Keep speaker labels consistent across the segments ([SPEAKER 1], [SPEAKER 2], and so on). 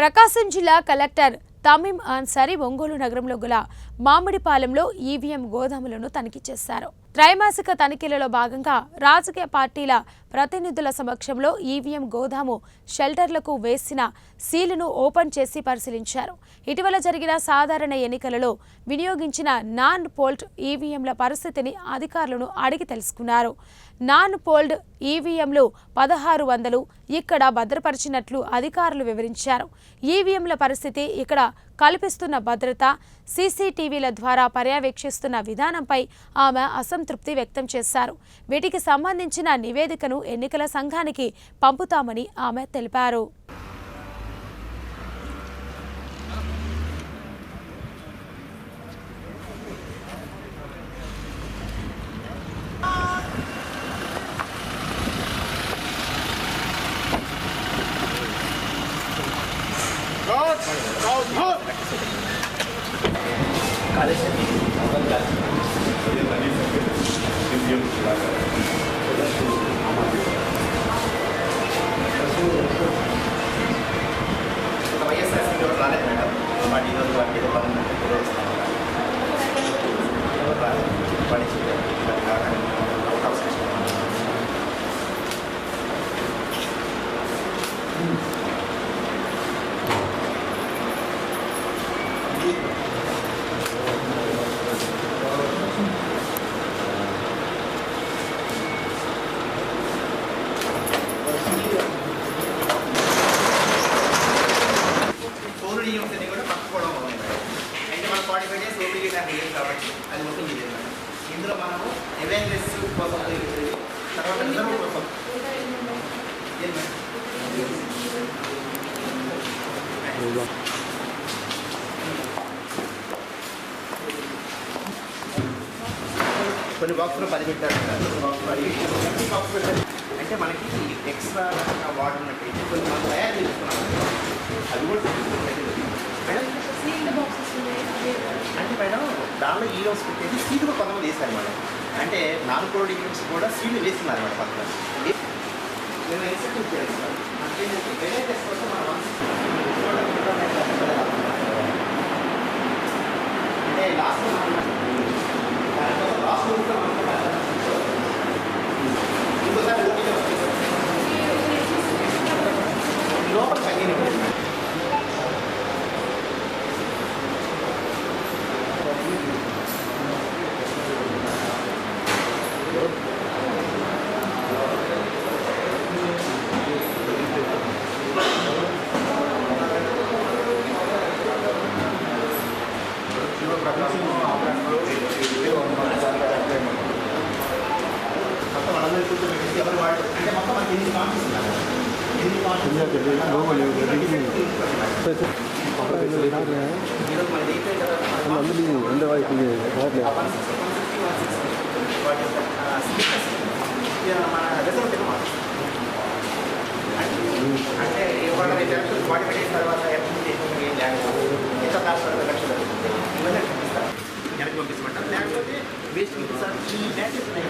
[SPEAKER 1] ప్రకాశం జిల్లా కలెక్టర్ తమీం అన్సారీ ఒంగోలు నగరంలో గల మామిడిపాలెంలో ఈవీఎం గోదాములను తనిఖీ చేశారు. త్రైమాసిక తనిఖీలలో భాగంగా రాజకీయ పార్టీల ప్రతినిధుల సమక్షంలో ఈవీఎం గోదాము షెల్టర్లకు వేసిన సీలును ఓపెన్ చేసి పరిశీలించారు. ఇటీవల జరిగిన సాధారణ ఎన్నికలలో వినియోగించిన నాన్ పోల్డ్ ఈవీఎంల పరిస్థితిని అధికారులను అడిగి తెలుసుకున్నారు. నాన్ పోల్డ్ ఈవీఎంలు 1600 ఇక్కడ భద్రపరిచినట్లు అధికారులు వివరించారు. ఈవీఎంల పరిస్థితి, ఇక్కడ కల్పిస్తున్న భద్రత, సీసీటీవీల ద్వారా పర్యవేక్షిస్తున్న విధానంపై ఆమె అసంతృప్తి వ్యక్తం చేశారు. వీటికి సంబంధించిన నివేదికను ఎన్నికల సంఘానికి పంపుతామని ఆమె తెలిపారు.
[SPEAKER 2] అది మొత్తం ఇందులో మనము అవేర్నెస్ కోసం తర్వాత రిజర్వ్ కోసం కొన్ని బాక్సులు 10 పెట్టారు. అంటే మనకి ఎక్స్ట్రా వాటర్ ఉన్నట్టు కొన్ని మనం తయారు చేసుకున్నాం. అది కూడా అంటే మేడం దానిలో ఈ రోజు పెట్టేసి సీడ్ కూడా కొంతమంది వేశారు మేడం. అంటే నాన్ కోల్డ్ యూనిట్స్ కూడా సీడ్ వేస్తున్నారు మేడం. పక్కన మేము ఎక్స్పెక్ట్ చేస్తాం అంటే వెరైటీస్ కోసం మనం అంటే లాస్ట్ ఇంకోసారి లోపల తగ్గిన అంటే ఇవాళ బాడీ పెట్టిన తర్వాత ఇవన్నీ వెనక్కి పంపిస్తామంటారు. లేకపోతే వేస్ట్ సార్ ఈ బ్యాటరీస్ ఉన్నాయి.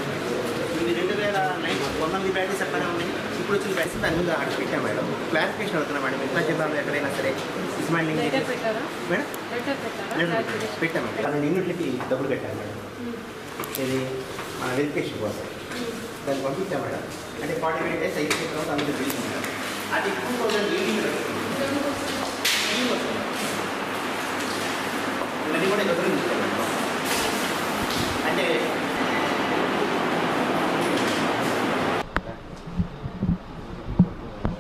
[SPEAKER 2] ఇవి 2009 బ్యాటరీస్ ఎక్కడైనా ఉన్నాయి. ఇప్పుడు వచ్చిన బ్యాటరీస్ దాని ముందు అక్కడ పెట్టాం మేడం. క్లారిఫికేషన్ అవుతున్నా మేడం. ఎంత జిల్లాలో ఎక్కడైనా సరే ఇస్మాయిలింగ్ మేడం పెట్టామండి. 12 యూనిట్లకి డబ్బులు కట్టాను మేడం. ఇది మన వెరిఫికేషన్ కోసం దాన్ని పంపించాం మేడం. అంటే 48 days అయిపోయిన తర్వాత అందరూ తెలిసింది మేడం. అది 2018